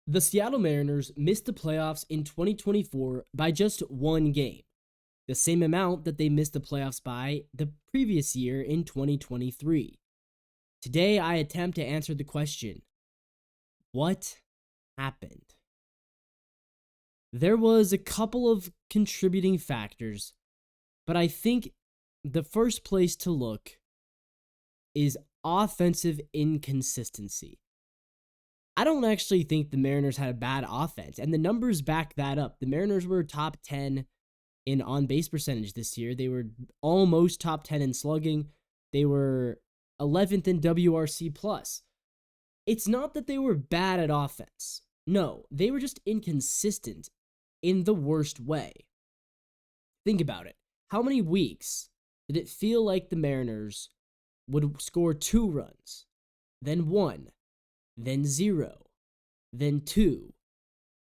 The Seattle Mariners missed the playoffs in 2024 by just one game, the same amount that they missed the playoffs by the previous year in 2023. Today, I attempt to answer the question, what happened? There was a couple of contributing factors, but I think the first place to look is offensive inconsistency. I don't actually think the Mariners had a bad offense, and the numbers back that up. The Mariners were top 10 in on-base percentage this year. They were almost top 10 in slugging. They were 11th in WRC+. It's not that they were bad at offense. No, they were just inconsistent in the worst way. Think about it. How many weeks did it feel like the Mariners would score 2 runs, then 1, then 0, then 2,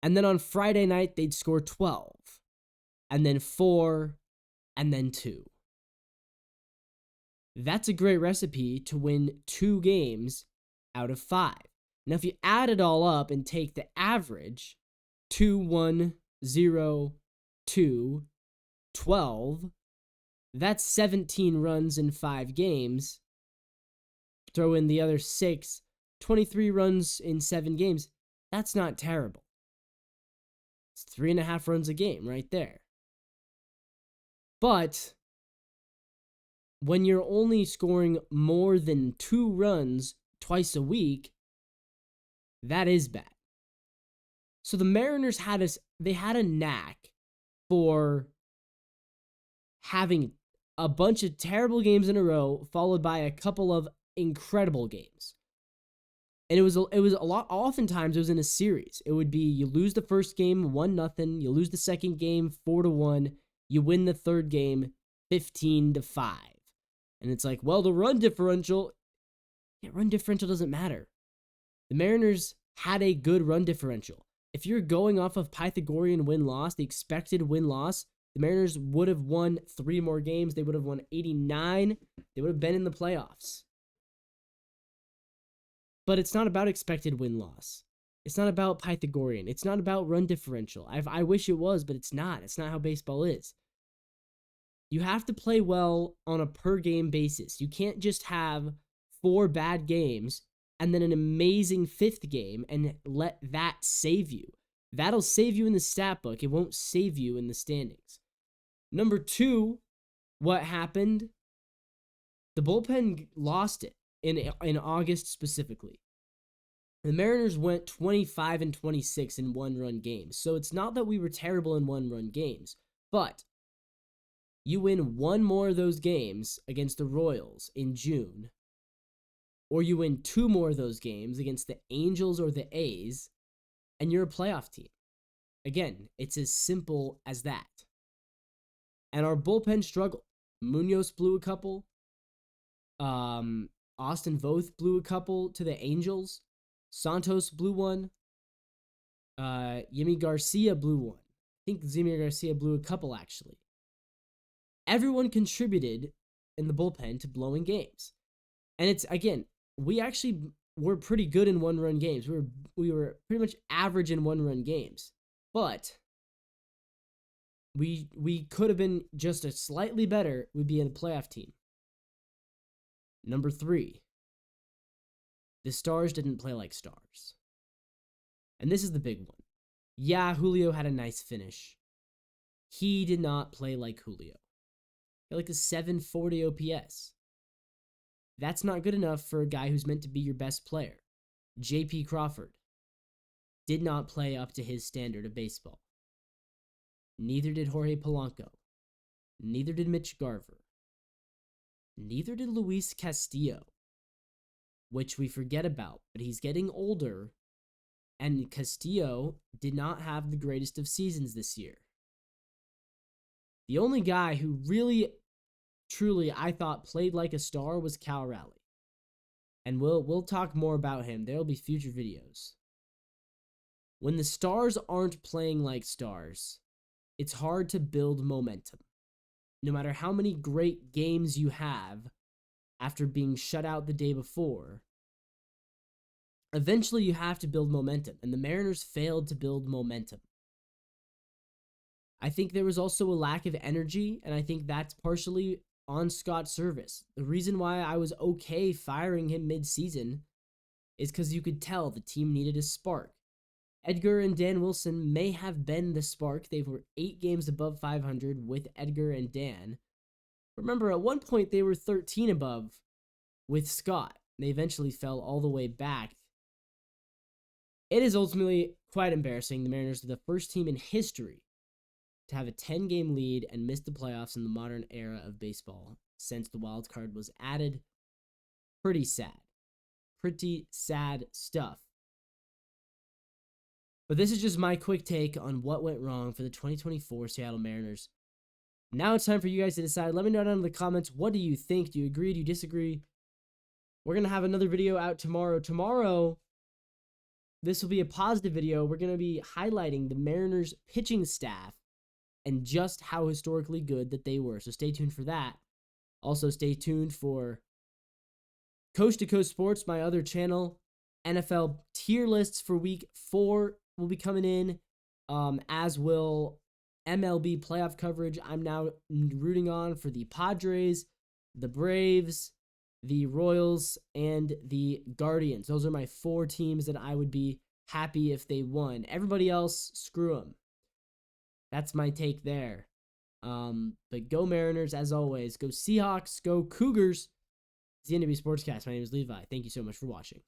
and then on Friday night they'd score 12, and then 4, and then 2? That's a great recipe to win 2 games out of 5. Now, if you add it all up and take the average, 2, 1, 0, 2, 12, that's 17 runs in 5 games. Throw in the other 6, 23 runs in 7 games. That's not terrible. It's 3.5 runs a game right there. But when you're only scoring more than 2 runs twice a week, that is bad. So the Mariners had a knack for having a bunch of terrible games in a row followed by a couple of incredible games. And it was a lot. Oftentimes it was in a series. It would be you lose the first game 1-0, you lose the second game 4-1, you win the third game 15-5. And it's like, well, the run differential doesn't matter. The Mariners had a good run differential. If you're going off of Pythagorean win-loss, the expected win-loss, the Mariners would have won 3 more games. They would have won 89. They would have been in the playoffs. But it's not about expected win-loss. It's not about Pythagorean. It's not about run differential. I wish it was, but it's not. It's not how baseball is. You have to play well on a per-game basis. You can't just have 4 bad games and then an amazing 5th game and let that save you. That'll save you in the stat book. It won't save you in the standings. Number 2, what happened? The bullpen lost it in August specifically. The Mariners went 25-26 in 1-run games. So it's not that we were terrible in 1-run games, but you win 1 more of those games against the Royals in June, or you win 2 more of those games against the Angels or the A's, and you're a playoff team. Again, it's as simple as that. And our bullpen struggled. Munoz blew a couple. Austin Voth blew a couple to the Angels. Santos blew one. Yimi Garcia blew one. I think Yimi Garcia blew a couple, actually. Everyone contributed in the bullpen to blowing games. And it's, again, we actually were pretty good in 1-run games. We were pretty much average in 1-run games. But we could have been just a slightly better. We'd be in a playoff team. Number 3, the Stars didn't play like stars. And this is the big one. Yeah, Julio had a nice finish. He did not play like Julio. He had like a 740 OPS. That's not good enough for a guy who's meant to be your best player. J.P. Crawford did not play up to his standard of baseball. Neither did Jorge Polanco. Neither did Mitch Garver. Neither did Luis Castillo, which we forget about, but he's getting older, and Castillo did not have the greatest of seasons this year. The only guy who really, truly, I thought played like a star was Cal Raleigh. And we'll talk more about him. There'll be future videos. When the Stars aren't playing like stars, it's hard to build momentum. No matter how many great games you have after being shut out the day before, eventually you have to build momentum, and the Mariners failed to build momentum. I think there was also a lack of energy, and I think that's partially on Scott Service. The reason why I was okay firing him mid-season is because you could tell the team needed a spark. Edgar and Dan Wilson may have been the spark. They were 8 games above 500 with Edgar and Dan. Remember, at one point they were 13 above with Scott. They eventually fell all the way back. It is ultimately quite embarrassing. The Mariners are the first team in history to have a 10-game lead and miss the playoffs in the modern era of baseball since the wild card was added. Pretty sad. Pretty sad stuff. But this is just my quick take on what went wrong for the 2024 Seattle Mariners. Now it's time for you guys to decide. Let me know down in the comments, what do you think? Do you agree? Do you disagree? We're going to have another video out tomorrow. Tomorrow, this will be a positive video. We're going to be highlighting the Mariners pitching staff and just how historically good that they were. So stay tuned for that. Also, stay tuned for Coast to Coast Sports, my other channel. NFL tier lists for week 4 will be coming in, as will MLB playoff coverage. I'm now rooting on for the Padres, the Braves, the Royals, and the Guardians. Those are my 4 teams that I would be happy if they won. Everybody else, screw them. That's my take there. But go Mariners, as always. Go Seahawks. Go Cougars. It's the NW Sportscast. My name is Levi. Thank you so much for watching.